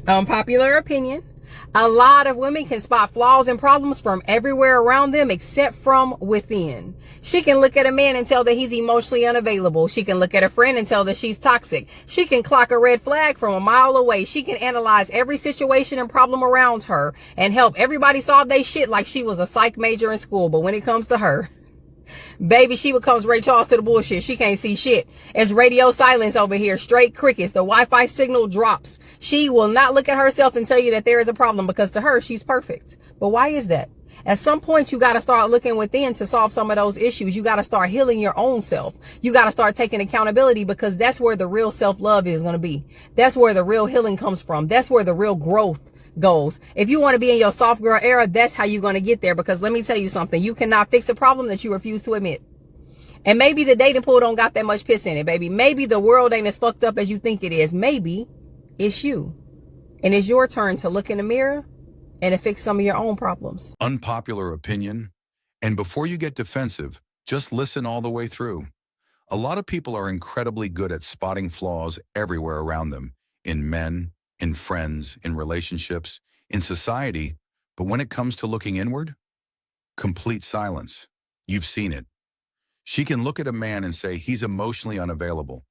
Unpopular opinion. A lot of women can spot flaws and problems from everywhere around them except from within. She can look at a man and tell that he's emotionally unavailable. She can look at a friend and tell that she's toxic. She can clock a red flag from a mile away. She can analyze every situation and problem around her and help everybody solve their shit like she was a psych major in school. But when it comes to her, baby, she becomes Ray Charles to the bullshit. She can't see shit. It's radio silence over here. Straight crickets. The Wi-Fi signal drops. She will not look at herself and tell you that there is a problem because to her, she's perfect. But why is that? At some point, you got to start looking within to solve some of those issues. You got to start healing your own self. You got to start taking accountability because that's where the real self-love is going to be. That's where the real healing comes from. That's where the real growth goals. If you want to be in your soft girl era, that's how you're going to get there. Because let me tell you something, you cannot fix a problem that you refuse to admit. And maybe the dating pool don't got that much piss in it, baby. Maybe the world ain't as fucked up as you think it is. Maybe it's you. And it's your turn to look in the mirror and to fix some of your own problems. Unpopular opinion. And before you get defensive, just listen all the way through. A lot of people are incredibly good at spotting flaws everywhere around them, in men, in friends, in relationships, in society, but when it comes to looking inward, complete silence. You've seen it. She can look at a man and say he's emotionally unavailable.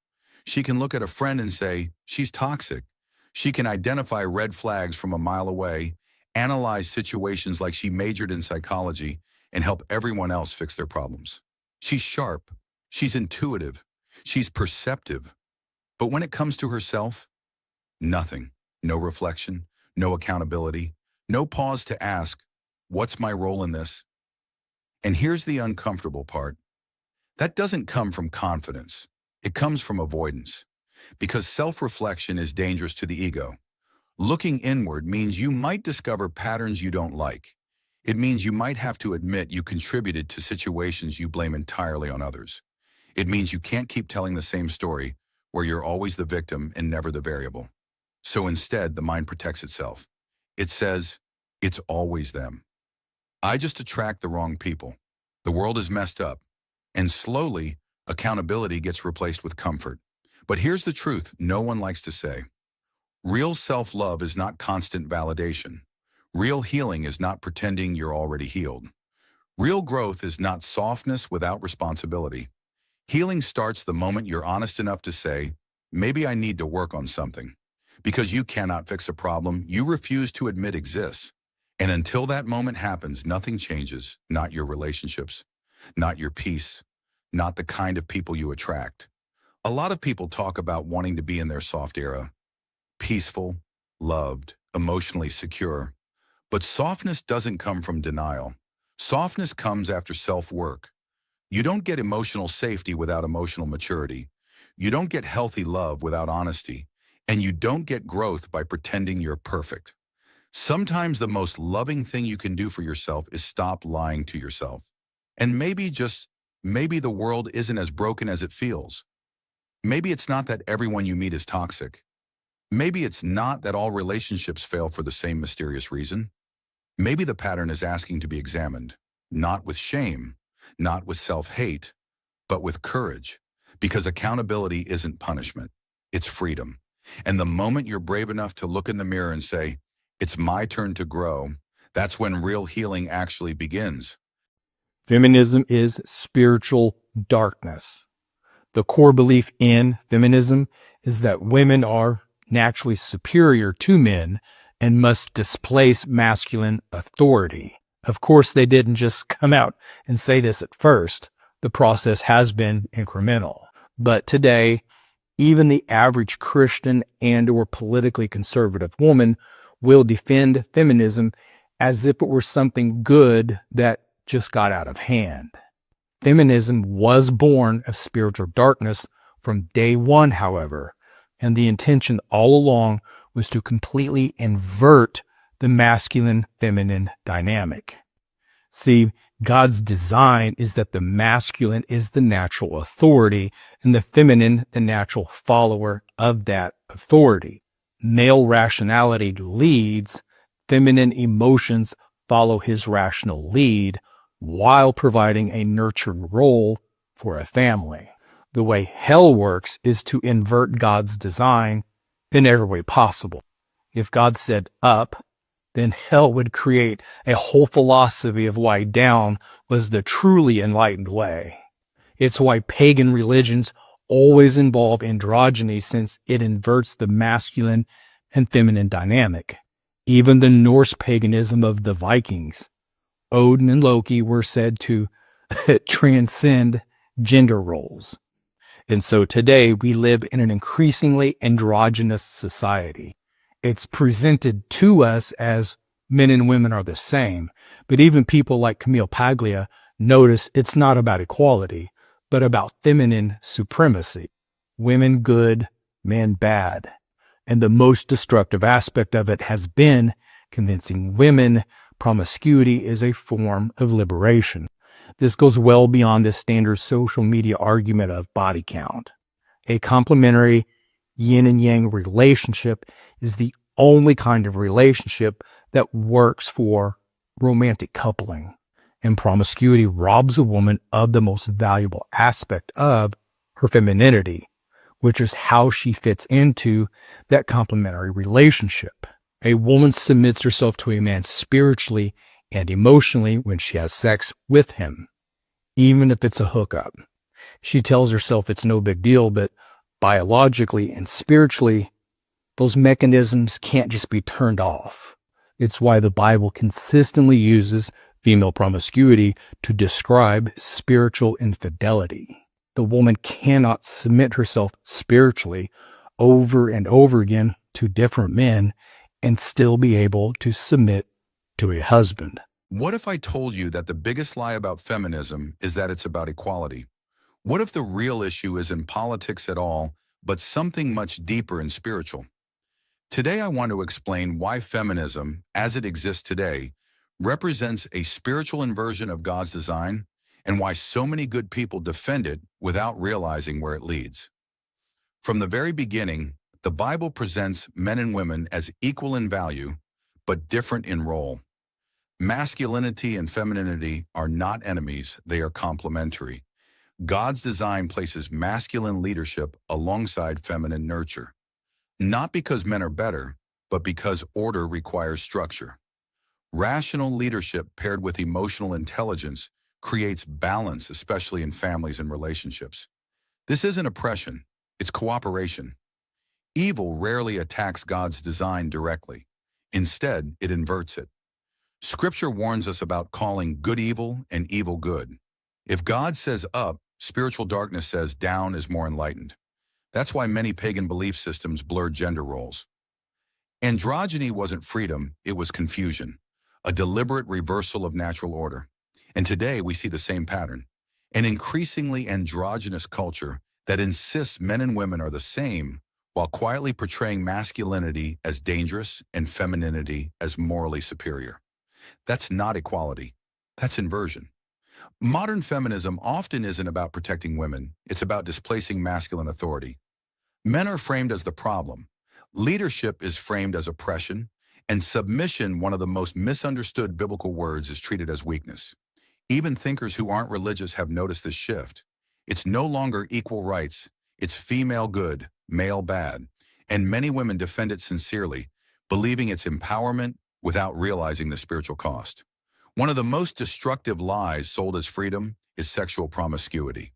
She can look at a friend and say she's toxic. She can identify red flags from a mile away, analyze situations like she majored in psychology, and help everyone else fix their problems. She's sharp. She's intuitive. She's perceptive. But when it comes to herself, nothing. No reflection, no accountability, no pause to ask, what's my role in this? And here's the uncomfortable part. That doesn't come from confidence. It comes from avoidance. Because self-reflection is dangerous to the ego. Looking inward means you might discover patterns you don't like. It means you might have to admit you contributed to situations you blame entirely on others. It means you can't keep telling the same story where you're always the victim and never the variable. So instead, the mind protects itself. It says, it's always them. I just attract the wrong people. The world is messed up. And slowly, accountability gets replaced with comfort. But here's the truth no one likes to say. Real self-love is not constant validation. Real healing is not pretending you're already healed. Real growth is not softness without responsibility. Healing starts the moment you're honest enough to say, maybe I need to work on something. Because you cannot fix a problem you refuse to admit exists. And until that moment happens, nothing changes, not your relationships, not your peace, not the kind of people you attract. A lot of people talk about wanting to be in their soft era, peaceful, loved, emotionally secure. But softness doesn't come from denial. Softness comes after self-work. You don't get emotional safety without emotional maturity. You don't get healthy love without honesty. And you don't get growth by pretending you're perfect. Sometimes the most loving thing you can do for yourself is stop lying to yourself. And maybe the world isn't as broken as it feels. Maybe it's not that everyone you meet is toxic. Maybe it's not that all relationships fail for the same mysterious reason. Maybe the pattern is asking to be examined, not with shame, not with self-hate, but with courage. Because accountability isn't punishment, it's freedom. And the moment you're brave enough to look in the mirror and say, it's my turn to grow, that's when real healing actually begins. Feminism is spiritual darkness. The core belief in feminism is that women are naturally superior to men and must displace masculine authority. Of course, they didn't just come out and say this at first. The process has been incremental. But today, even the average Christian and or politically conservative woman will defend feminism as if it were something good that just got out of hand. Feminism was born of spiritual darkness from day one, however, and the intention all along was to completely invert the masculine-feminine dynamic. See, God's design is that the masculine is the natural authority and the feminine the natural follower of that authority. Male rationality leads, feminine emotions follow his rational lead while providing a nurtured role for a family. The way hell works is to invert God's design in every way possible. If God said up, then hell would create a whole philosophy of why down was the truly enlightened way. It's why pagan religions always involve androgyny, since it inverts the masculine and feminine dynamic. Even the Norse paganism of the Vikings, Odin and Loki, were said to transcend gender roles. And so today we live in an increasingly androgynous society. It's presented to us as men and women are the same, but even people like Camille Paglia notice it's not about equality, but about feminine supremacy. Women good, men bad. And the most destructive aspect of it has been convincing women promiscuity is a form of liberation. This goes well beyond the standard social media argument of body count. A complementary yin and yang relationship is the only kind of relationship that works for romantic coupling. And promiscuity robs a woman of the most valuable aspect of her femininity, which is how she fits into that complementary relationship. A woman submits herself to a man spiritually and emotionally when she has sex with him, even if it's a hookup. She tells herself it's no big deal, but biologically and spiritually, those mechanisms can't just be turned off. It's why the Bible consistently uses female promiscuity to describe spiritual infidelity. The woman cannot submit herself spiritually over and over again to different men and still be able to submit to a husband. What if I told you that the biggest lie about feminism is that it's about equality? What if the real issue isn't politics at all, but something much deeper and spiritual? Today I want to explain why feminism, as it exists today, represents a spiritual inversion of God's design, and why so many good people defend it without realizing where it leads. From the very beginning, the Bible presents men and women as equal in value, but different in role. Masculinity and femininity are not enemies, they are complementary. God's design places masculine leadership alongside feminine nurture. Not because men are better, but because order requires structure. Rational leadership paired with emotional intelligence creates balance, especially in families and relationships. This isn't oppression, it's cooperation. Evil rarely attacks God's design directly. Instead, it inverts it. Scripture warns us about calling good evil and evil good. If God says up, spiritual darkness says down is more enlightened. That's why many pagan belief systems blur gender roles. Androgyny wasn't freedom, it was confusion, a deliberate reversal of natural order. And today we see the same pattern, an increasingly androgynous culture that insists men and women are the same while quietly portraying masculinity as dangerous and femininity as morally superior. That's not equality, that's inversion. Modern feminism often isn't about protecting women, it's about displacing masculine authority. Men are framed as the problem, leadership is framed as oppression, and submission, one of the most misunderstood biblical words, is treated as weakness. Even thinkers who aren't religious have noticed this shift. It's no longer equal rights, it's female good, male bad, and many women defend it sincerely, believing it's empowerment without realizing the spiritual cost. One of the most destructive lies sold as freedom is sexual promiscuity.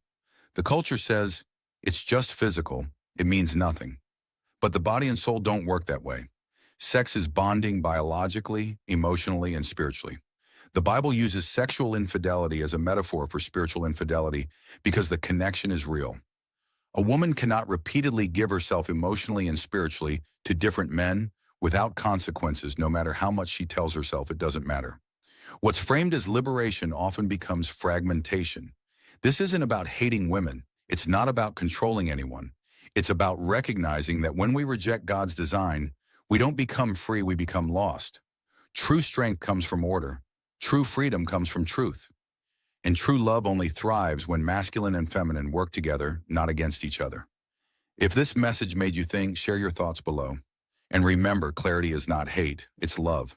The culture says it's just physical, it means nothing. But the body and soul don't work that way. Sex is bonding biologically, emotionally, and spiritually. The Bible uses sexual infidelity as a metaphor for spiritual infidelity because the connection is real. A woman cannot repeatedly give herself emotionally and spiritually to different men without consequences, no matter how much she tells herself it doesn't matter. What's framed as liberation often becomes fragmentation. This isn't about hating women. It's not about controlling anyone. It's about recognizing that when we reject God's design, we don't become free, we become lost. True strength comes from order. True freedom comes from truth. And true love only thrives when masculine and feminine work together, not against each other. If this message made you think, share your thoughts below. And remember, clarity is not hate, it's love.